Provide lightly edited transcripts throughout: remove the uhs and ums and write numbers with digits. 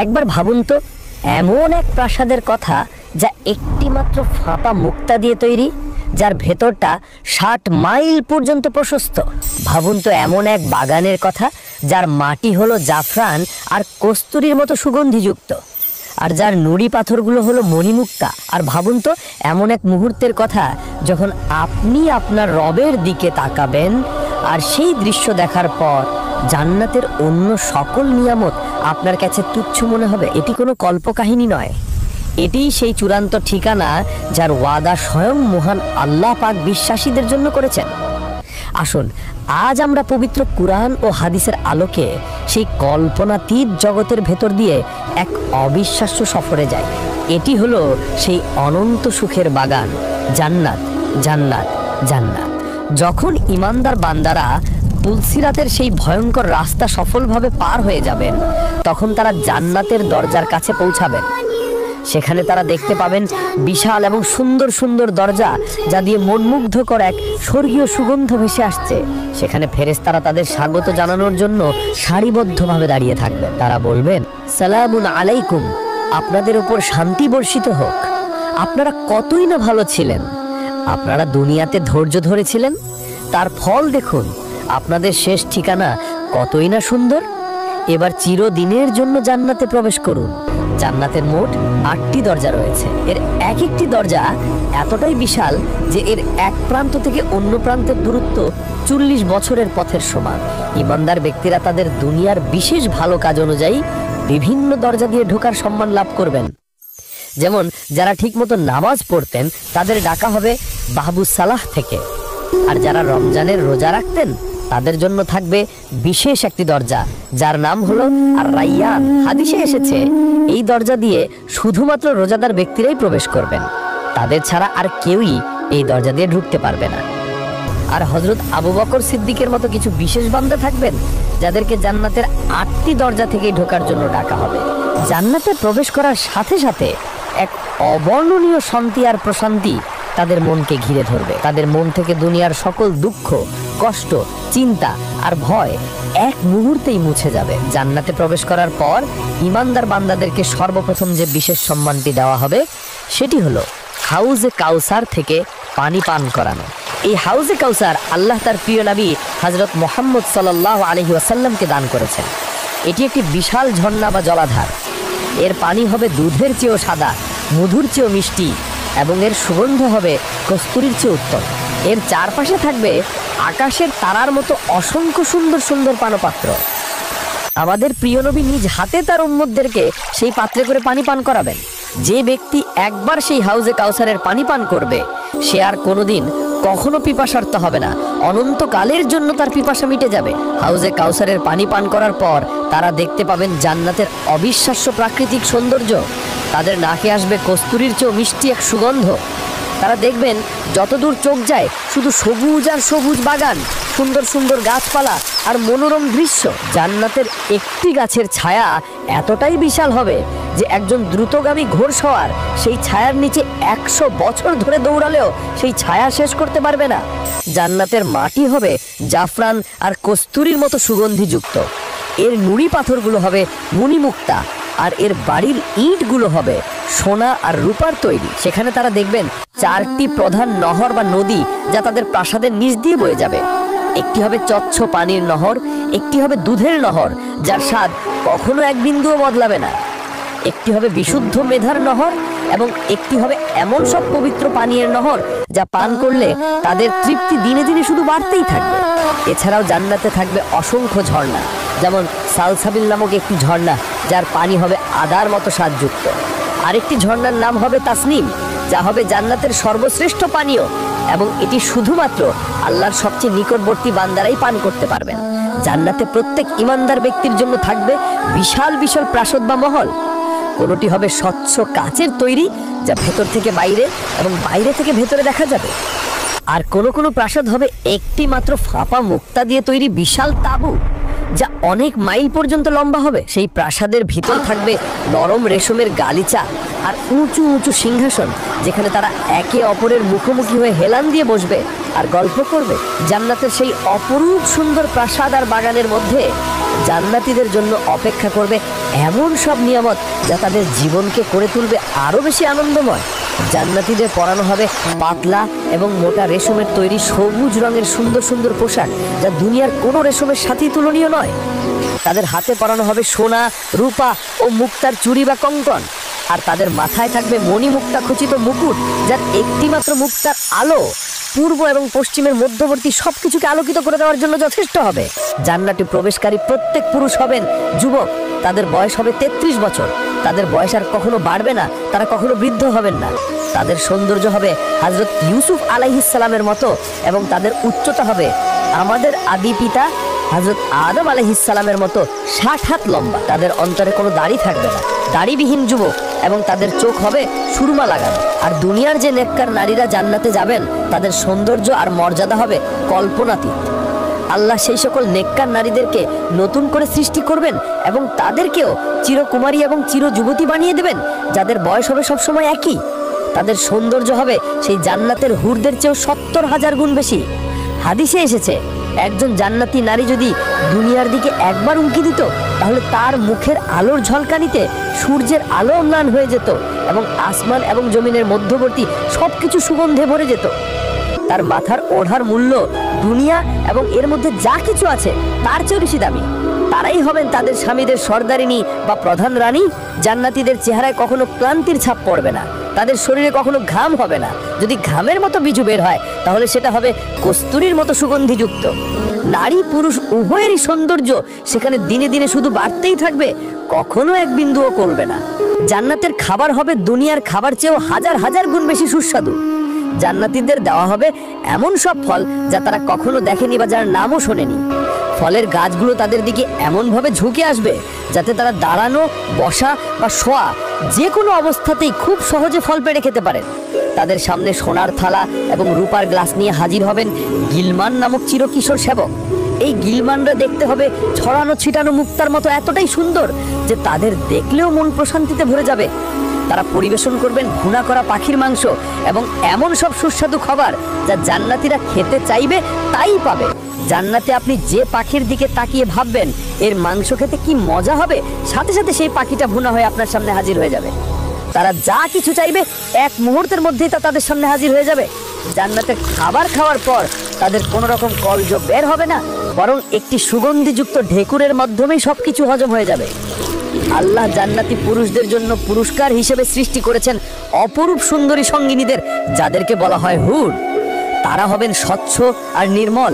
একবার ভাবুন তো, এমন এক প্রাসাদের কথা যা একটি মাত্র ফাঁপা মুক্তা দিয়ে তৈরি, যার ভেতরটা 60 মাইল পর্যন্ত প্রশস্ত। ভাবুন তো এমন এক বাগানের কথা যার মাটি হলো জাফরান আর কস্তুরীর মতো সুগন্ধিযুক্ত, আর যার নুড়ি পাথরগুলো হলো মণিমুক্তা। আর ভাবুন তো এমন এক মুহূর্তের কথা যখন আপনি আপনার রবের দিকে তাকাবেন আর সেই দৃশ্য দেখার পর জান্নাতের অন্য সকল নিয়ামত আপনার কাছে তুচ্ছ মনে হবে। এটি কোনো কল্পকাহিনী নয়, এটিই সেই চূড়ান্ত ঠিকানা যার ওয়াদা স্বয়ং মহান আল্লাহ পাক বিশ্বাসীদের জন্য করেছেন। আসুন আজ আমরা পবিত্র কুরআন ও হাদিসের আলোকে সেই কল্পনাতীত জগতের ভেতর দিয়ে এক অবিশ্বাস্য সফরে যাই। এটি হলো সেই অনন্ত সুখের বাগান, জান্নাত জান্নাত জান্নাত। যখন ইমানদার বান্দারা পুলসিরাতের সেই ভয়ঙ্কর রাস্তা সফলভাবে পার হয়ে যাবেন, তখন তারা জান্নাতের দরজার কাছে পৌঁছাবেন। সেখানে তারা দেখতে পাবেন বিশাল এবং সুন্দর সুন্দর দরজা, যা দিয়ে মনমুগ্ধকর এক স্বর্গীয় সুগন্ধ ভেসে আসছে। সেখানে ফেরেশতারা তাদের স্বাগত জানানোর জন্য সারিবদ্ধভাবে দাঁড়িয়ে থাকবেন। তারা বলবেন, সালামুন আলাইকুম, আপনাদের উপর শান্তি বর্ষিত হোক। আপনারা কতই না ভালো ছিলেন, আপনারা দুনিয়াতে ধৈর্য ধরেছিলেন, তার ফল দেখুন। আপনাদের শেষ ঠিকানা কতই না সুন্দর। এবার চিরদিনের জন্য জান্নাতে প্রবেশ করুন। জান্নাতের মোট 8টি দরজা রয়েছে। এর এক একটি দরজা এতটাই বিশাল যে এর এক প্রান্ত থেকে অন্য প্রান্তের দূরত্ব 40 বছরের পথের সমান। ইমানদার ব্যক্তিরা তাদের দুনিয়ার বিশেষ ভালো কাজ অনুযায়ী বিভিন্ন দরজা দিয়ে ঢোকার সম্মান লাভ করবেন। যেমন যারা ঠিকমতো নামাজ পড়তেন তাদের ডাকা হবে বাহবুস সালাহ থেকে, আর যারা রমজানের রোজা রাখতেন তাদের জন্য থাকবে বিশেষ একটি দরজা যার নাম হলো আর রাইয়ান। হাদিসে এসেছে এই দরজা দিয়ে শুধুমাত্র রোজাদার ব্যক্তিরাই প্রবেশ করবেন, তাদের ছাড়া আর কেউই এই দরজা দিয়ে ঢুকতে পারবে না। আর হযরত আবু বকর সিদ্দিকের মতো কিছু বিশেষ বান্দা থাকবেন যাদেরকে জান্নাতের 8টি দরজা থেকেই ঢোকার জন্য ডাকা হবে। জান্নাতে প্রবেশ করার সাথে সাথে এক অবর্ণনীয় শান্তি আর প্রশান্তি তাদের মনকে ঘিরে ধরবে। তাদের মন থেকে দুনিয়ার সকল দুঃখ, কষ্ট, চিন্তা আর ভয় এক মুহূর্তেই মুছে যাবে। জান্নাতে প্রবেশ করার পর ইমানদার বান্দাদেরকে সর্বপ্রথম যে বিশেষ সম্মানটি দেওয়া হবে সেটি হলো হাউজে কাউসার থেকে পানি পান করানো। এই হাউজে কাউসার আল্লাহ তার প্রিয় নবী হযরত মুহাম্মদ সাল্লাল্লাহু আলাইহি ওয়াসাল্লামকে দান করেছেন। এটি একটি বিশাল ঝর্ণা বা জলাধার। এর পানি হবে দুধের চেয়েও সাদা, মধুর চেয়েও মিষ্টি এবং এর সুগন্ধ হবে কস্তুরীর চেয়ে উত্তম। এর চারপাশে থাকবে আকাশের তারার মতো অসংখ্য সুন্দর সুন্দর পানপাত্র। আমাদের প্রিয় নবী নিজ হাতে তার উম্মতদেরকে সেই পাত্রে করে পানি পান করাবেন। যে ব্যক্তি একবার সেই হাউজে কাউসারের পানি পান করবে সে আর কোনোদিন কখনো পিপাসার্ত হবে না, অনন্তকালের জন্য তার পিপাসা মিটে যাবে। হাউজে কাউসারের পানি পান করার পর তারা দেখতে পাবেন জান্নাতের অবিশ্বাস্য প্রাকৃতিক সৌন্দর্য। তাদের নাকে আসবে কস্তুরীর চেয়েও মিষ্টি এক সুগন্ধ। তারা দেখবেন যতদূর চোখ যায় শুধু সবুজ আর সবুজ বাগান, সুন্দর সুন্দর গাছপালা আর মনোরম দৃশ্য। জান্নাতের একটি গাছের ছায়া এতটাই বিশাল হবে যে একজন দ্রুতগামী ঘোড়সওয়ার সেই ছায়ার নিচে 100 বছর ধরে দৌড়ালেও সেই ছায়া শেষ করতে পারবে না। জান্নাতের মাটি হবে জাফরান আর কস্তুরীর মতো সুগন্ধিযুক্ত। এর নুড়ি পাথরগুলো হবে মণিমুক্তা, আর এর বাড়ির ইটগুলো হবে সোনা আর রূপার তৈরি। সেখানে তারা দেখবেন 4টি প্রধান নহর বা নদী যা তাদের প্রাসাদের নিচ দিয়ে বয়ে যাবে। একটি হবে স্বচ্ছ পানির নহর, একটি হবে দুধের নহর যার স্বাদ কখনো এক বিন্দুও বদলাবে না, একটি হবে বিশুদ্ধ মেধার নহর এবং একটি হবে এমন সব পবিত্র পানীয়ের নহর যা পান করলে তাদের তৃপ্তি দিনে দিনে শুধু বাড়তেই থাকবে। এছাড়াও জান্নাতে থাকবে অসংখ্য ঝর্ণা, যেমন সালসাবিল নামক একটি ঝর্ণা যার পানি হবে আদার মতো স্বাদযুক্ত। আরেকটি ঝর্ণার নাম হবে তাসনিম, যা হবে জান্নাতের সর্বশ্রেষ্ঠ পানীয় এবং এটি শুধুমাত্র আল্লাহর সবচেয়ে নিকটবর্তী বান্দারাই পান করতে পারবেন। জান্নাতে প্রত্যেক ইমানদার ব্যক্তির জন্য থাকবে বিশাল বিশাল প্রাসাদ বা মহল। কোনটি হবে স্বচ্ছ কাচের তৈরি যা ভেতর থেকে বাইরে এবং বাইরে থেকে ভেতরে দেখা যাবে, আর কোনো কোনো প্রাসাদ হবে একটি মাত্র ফাঁপা মুক্তা দিয়ে তৈরি বিশাল তাঁবু যা অনেক মাইল পর্যন্ত লম্বা হবে। সেই প্রাসাদের ভিতর থাকবে নরম রেশমের গালিচা আর উঁচু উঁচু সিংহাসন, যেখানে তারা একে অপরের মুখোমুখি হয়ে হেলান দিয়ে বসবে আর গল্প করবে। জান্নাতের সেই অপরূপ সুন্দর প্রাসাদ আর বাগানের মধ্যে জান্নাতীদের জন্য অপেক্ষা করবে এমন সব নিয়ামত যা তাদের জীবনকে করে তুলবে আরো বেশি আনন্দময়। জান্নাতীদের পরানো হবে পাতলা এবং মোটা রেশমের তৈরি সবুজ রঙের সুন্দর সুন্দর পোশাক, যা দুনিয়ার কোনো রেশমের সাথেই তুলনীয় নয়। তাদের হাতে পরানো হবে সোনা, রূপা ও মুক্তার চুড়ি বা কঙ্কন, আর তাদের মাথায় থাকবে মণিমুক্তা খচিত মুকুট, যার একটিমাত্র মুক্তার আলো পূর্ব এবং পশ্চিমের মধ্যবর্তী সবকিছুকে আলোকিত করে দেওয়ার জন্য যথেষ্ট হবে। জান্নাতে প্রবেশকারী প্রত্যেক পুরুষ হবেন যুবক, তাদের বয়স হবে 33 বছর। তাদের বয়স আর কখনো বাড়বে না, তারা কখনো বৃদ্ধ হবেন না। তাদের সৌন্দর্য হবে হযরত ইউসুফ আলাইহিস সালামের মতো, এবং তাদের উচ্চতা হবে আমাদের আদি পিতা হযরত আদম আলাইহিস সালামের মতো 60 হাত লম্বা। তাদের অন্তরে কোনো দাড়ি থাকবে না, দাড়িবিহীন যুবক, এবং তাদের চোখ হবে সুরমা লাগানো। আর দুনিয়ার যে নেককার নারীরা জান্নাতে যাবেন, তাদের সৌন্দর্য আর মর্যাদা হবে কল্পনাতীত। আল্লাহ সেই সকল নেককার নারীদেরকে নতুন করে সৃষ্টি করবেন এবং তাদেরকেও চিরকুমারী এবং চিরযুবতী বানিয়ে দেবেন, যাদের বয়স হবে সবসময় একই। তাদের সৌন্দর্য হবে সেই জান্নাতের হুরদের চেয়েও 70,000 গুণ বেশি। হাদিসে এসেছে, একজন জান্নাতি নারী যদি দুনিয়ার দিকে একবার উঁকি দিত, তাহলে তার মুখের আলোর ঝলকানিতে সূর্যের আলো ম্লান হয়ে যেত এবং আসমান এবং জমিনের মধ্যবর্তী সবকিছু সুগন্ধে ভরে যেত। তার মাথার ওঢ়ার মূল্য দুনিয়া এবং এর মধ্যে যা কিছু আছে তার চেয়ে বেশি দামি। তারাই হবেন তাদের স্বামীদের সর্দারিনী বা প্রধান রানী। জান্নাতীদের চেহারায় কখনো ক্লান্তির ছাপ পড়বে না, তাদের শরীরে কখনো ঘাম হবে না। যদি ঘামের মতো বিজু বের হয়, তাহলে সেটা হবে কস্তুরীর মতো সুগন্ধিযুক্ত। নারী পুরুষ উভয়েরই সৌন্দর্য সেখানে দিনে দিনে শুধু বাড়তেই থাকবে, কখনো এক বিন্দুও কমবে না। জান্নাতের খাবার হবে দুনিয়ার খাবার চেয়েও হাজার হাজার গুণ বেশি সুস্বাদু। জান্নাতীদের দেওয়া হবে এমন সব ফল যা তারা কখনো দেখেনি বা যার নামও শোনেনি। ফলের গাছগুলো তাদের দিকে এমনভাবে ঝুঁকে আসবে যাতে তারা দাঁড়ানো, বসা বা শোয়া যে কোনো অবস্থাতেই খুব সহজে ফল পেড়ে খেতে পারেন। তাদের সামনে সোনার থালা এবং রূপার গ্লাস নিয়ে হাজির হবেন গিলমান নামক চিরকিশোর সেবক। এই গিলমানরা দেখতে হবে ছড়ানো ছিটানো মুক্তার মতো এতটাই সুন্দর যে তাদের দেখলেও মন প্রশান্তিতে ভরে যাবে। তারা পরিবেশন করবেন ভুনা করা পাখির মাংস এবং এমন সব সুস্বাদু খাবার যা জান্নাতীরা খেতে চাইবে তাই পাবে। জান্নাতে আপনি যে পাখির দিকে তাকিয়ে ভাববেন এর মাংস খেতে কি মজা হবে, সাথে সাথে সেই পাখিটা ভুনা হয়ে আপনার সামনে হাজির হয়ে যাবে। তারা যা কিছু চাইবে এক মুহূর্তের মধ্যেই তা তাদের সামনে হাজির হয়ে যাবে। জান্নাতের খাবার খাওয়ার পর তাদের কোনো রকম কলজ বের হবে না, বরং একটি সুগন্ধিযুক্ত ঢেকুরের মাধ্যমেই সবকিছু হজম হয়ে যাবে। আল্লাহ জান্নাতি পুরুষদের জন্য পুরস্কার হিসেবে সৃষ্টি করেছেন অপরূপ সুন্দরী সঙ্গিনীদের, যাদেরকে বলা হয় হুর। তারা হবেন স্বচ্ছ আর নির্মল,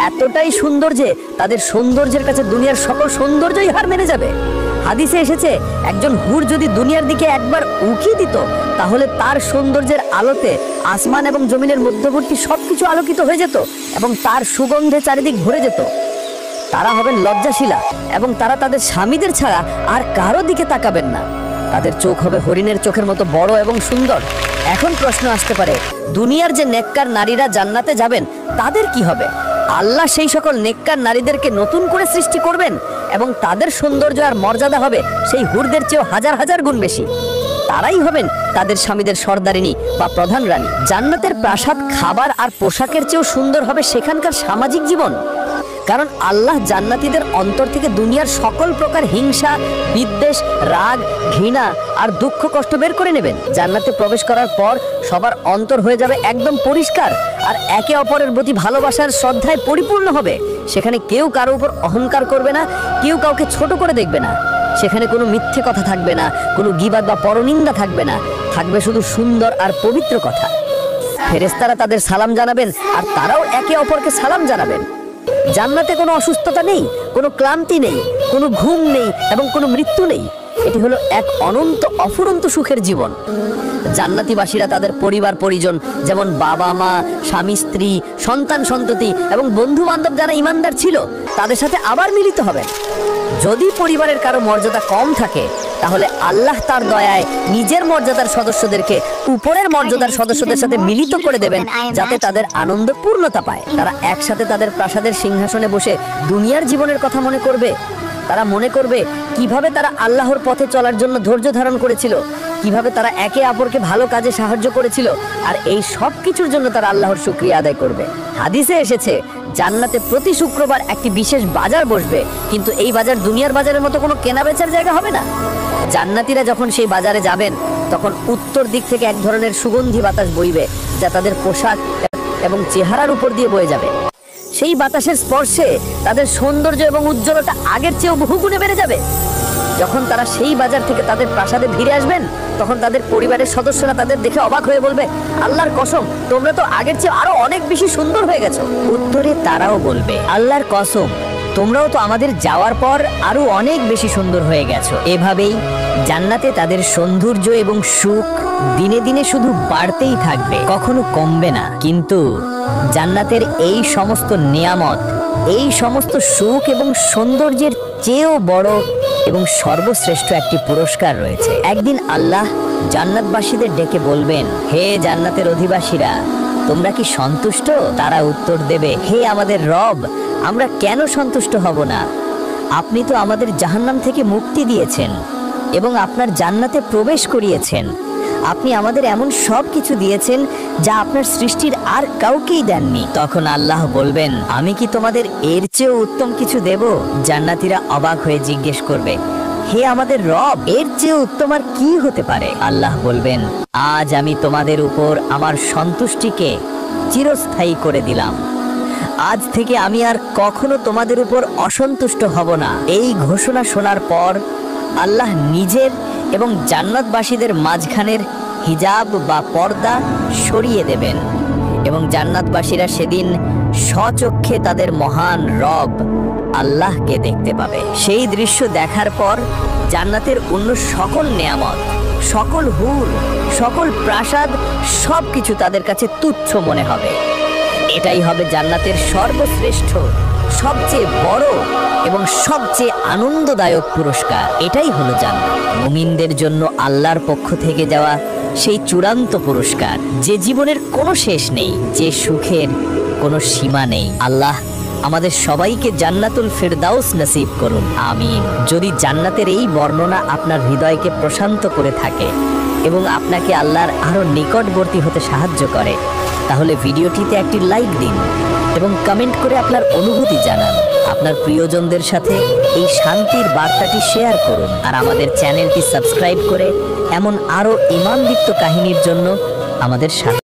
এতটাই সুন্দর যে তাদের সৌন্দর্যের কাছে দুনিয়ার সকল সৌন্দর্যই হার মেনে যাবে। হাদিসে এসেছে, একজন হুর যদি দুনিয়ার দিকে একবার উকি দিত, তাহলে তার সৌন্দর্যের আলোতে আসমান এবং জমিনের মধ্যবর্তী সবকিছু আলোকিত হয়ে যেত এবং তার সুগন্ধে চারিদিক ভরে যেত। তারা হবেন লজ্জাশীলা এবং তারা তাদের স্বামীদের ছাড়া আর কারো দিকে তাকাবেন না। তাদের চোখ হবে হরিণের চোখের মতো বড় এবং সুন্দর। এখন প্রশ্ন আসতে পারে, দুনিয়ার যে নেককার নারীরা জান্নাতে যাবেন তাদের কি হবে? আল্লাহ সেই সকল নেককার নারীদেরকে নতুন করে সৃষ্টি করবেন এবং তাদের সৌন্দর্য আর মর্যাদা হবে সেই হুরদের চেয়েও হাজার হাজার গুণ বেশি। তারাই হবেন তাদের স্বামীদের সর্দারিনী বা প্রধান রানী। জান্নাতের প্রাসাদ, খাবার আর পোশাকের চেয়েও সুন্দর হবে সেখানকার সামাজিক জীবন, কারণ আল্লাহ জান্নাতীদের অন্তর থেকে দুনিয়ার সকল প্রকার হিংসা, বিদ্বেষ, রাগ, ঘৃণা আর দুঃখ কষ্ট বের করে নেবেন। জান্নাতে প্রবেশ করার পর সবার অন্তর হয়ে যাবে একদম পরিষ্কার আর একে অপরের প্রতি ভালোবাসার শ্রদ্ধায় পরিপূর্ণ হবে। সেখানে কেউ কারো উপর অহংকার করবে না, কেউ কাউকে ছোট করে দেখবে না। সেখানে কোনো মিথ্যে কথা থাকবে না, কোনো গীবাত বা পরনিন্দা থাকবে না, থাকবে শুধু সুন্দর আর পবিত্র কথা। ফেরেশতারা তাদের সালাম জানাবেন আর তারাও একে অপরকে সালাম জানাবেন। জান্নাতে কোনো অসুস্থতা নেই, কোনো ক্লান্তি নেই, কোনো ঘুম নেই এবং কোনো মৃত্যু নেই। এটি হলো এক অনন্ত অফুরন্ত সুখের জীবন। জান্নাতীবাসীরা তাদের পরিবার পরিজন, যেমন বাবা মা, স্বামী স্ত্রী, সন্তান সন্ততি এবং বন্ধু বান্ধব যারা ঈমানদার ছিল, তাদের সাথে আবার মিলিত হবেন। যদি পরিবারের কারো মর্যাদা কম থাকে, তাহলে আল্লাহ তার দয়ায় নিজের মর্যাদার সদস্যদেরকে উপরের মর্যাদার সদস্যদের সাথে মিলিত করে দেবেন, যাতে তাদের আনন্দ পূর্ণতা পায়। তারা একসাথে তাদের প্রাসাদের সিংহাসনে বসে দুনিয়ার জীবনের কথা মনে করবে। তারা মনে করবে কিভাবে তারা আল্লাহর পথে চলার জন্য ধৈর্য ধারণ করেছিল, কিভাবে তারা একে অপরকে ভালো কাজে সাহায্য করেছিল, আর এই সব কিছুর জন্য তারা আল্লাহর শুকরিয়া আদায় করবে। হাদিসে এসেছে, জান্নাতে প্রতি শুক্রবার একটি বিশেষ বাজার বসবে, কিন্তু এই বাজার দুনিয়ার বাজারের মতো কোনো কেনা বেচার জায়গা হবে না। জান্নাতীরা যখন সেই বাজারে যাবেন তখন উত্তর দিক থেকে এক ধরনের সুগন্ধি বাতাস বইবে, যা তাদের পোশাক এবং চেহারার উপর দিয়ে বয়ে যাবে। সেই বাতাসের স্পর্শে তাদের সৌন্দর্য এবং উজ্জ্বলতা আগের চেয়েও বহুগুণে বেড়ে যাবে। যখন তারা সেই বাজার থেকে তাদের প্রাসাদে ফিরে আসবেন, তখন তাদের পরিবারের সদস্যরা তাদের দেখে অবাক হয়ে বলবে, আল্লাহর কসম, তোমরা তো আগের চেয়ে আরো অনেক বেশি সুন্দর হয়ে গেছো। উত্তরে তারাও বলবে, আল্লাহর কসম, তোমরাও তো আমাদের যাওয়ার পর আরো অনেক বেশি সুন্দর হয়ে গেছো। এভাবেই জান্নাতে তাদের সৌন্দর্য এবং সুখ দিনে দিনে শুধু বাড়তেই থাকবে, কখনো কমবে না। কিন্তু জান্নাতের এই সমস্ত নিয়ামত, এই সমস্ত সুখ এবং সৌন্দর্যের চেয়েও বড় এবং সর্বশ্রেষ্ঠ একটি পুরস্কার রয়েছে। একদিন আল্লাহ জান্নাতবাসীদের ডেকে বলবেন, হে জান্নাতের অধিবাসীরা, তোমরা কি সন্তুষ্ট? তারা উত্তর দেবে, হে আমাদের রব, আমরা কেন সন্তুষ্ট হব না? আপনি তো আমাদের জাহান্নাম থেকে মুক্তি দিয়েছেন এবং আপনার জান্নাতে প্রবেশ করিয়েছেন। আপনি আমাদের এমন সব কিছু দিয়েছেন যা আপনার সৃষ্টির আর কাউকেই দেননি। তখন আল্লাহ বলবেন, আমি কি তোমাদের এর চেয়েও উত্তম কিছু দেব? জান্নাতীরা অবাক হয়ে জিজ্ঞেস করবে, হে আমাদের রব, এর চেয়ে উত্তম আর কি হতে পারে? আল্লাহ বলবেন, আজ আমি তোমাদের উপর আমার সন্তুষ্টিকে চিরস্থায়ী করে দিলাম। আজ থেকে আমি আর কখনো তোমাদের উপর অসন্তুষ্ট হব না। এই ঘোষণা শোনার পর আল্লাহ নিজের এবং জান্নাতবাসীদের মাঝখানের হিজাব বা পর্দা সরিয়ে দেবেন এবং জান্নাতবাসীরা সেদিন স্বচক্ষে তাদের মহান রব আল্লাহকে দেখতে পাবে। সেই দৃশ্য দেখার পর জান্নাতের অন্য সকল নেয়ামত, সকল হুর, সকল প্রাসাদ, সবকিছু তাদের কাছে তুচ্ছ মনে হবে। এটাই হবে জান্নাতের সর্বশ্রেষ্ঠ, সবচেয়ে বড় এবং সবচেয়ে আনন্দদায়ক পুরস্কার। এটাই হলো জান্নাত, মুমিনদের জন্য আল্লাহর পক্ষ থেকে যাওয়া সেই চূড়ান্ত পুরস্কার, যে জীবনের কোনো শেষ নেই, যে সুখের কোনো সীমা নেই। আল্লাহ আমাদের সবাইকে জান্নাতুল ফিরদাউস নসিব করুন, আমিন। যদি জান্নাতের এই বর্ণনা আপনার হৃদয়কে প্রশান্ত করে থাকে এবং আপনাকে আল্লাহর আরো নিকটবর্তী হতে সাহায্য করে, তাহলে ভিডিওটিতে একটি লাইক দিন এবং কমেন্ট করে আপনার অনুভূতি জানান। আপনার প্রিয়জনদের সাথে এই শান্তির বার্তাটি শেয়ার করুন আর আমাদের চ্যানেলটি সাবস্ক্রাইব করে এমন আরো ঈমানদীপ্ত কাহিনীর জন্য আমাদের সাথে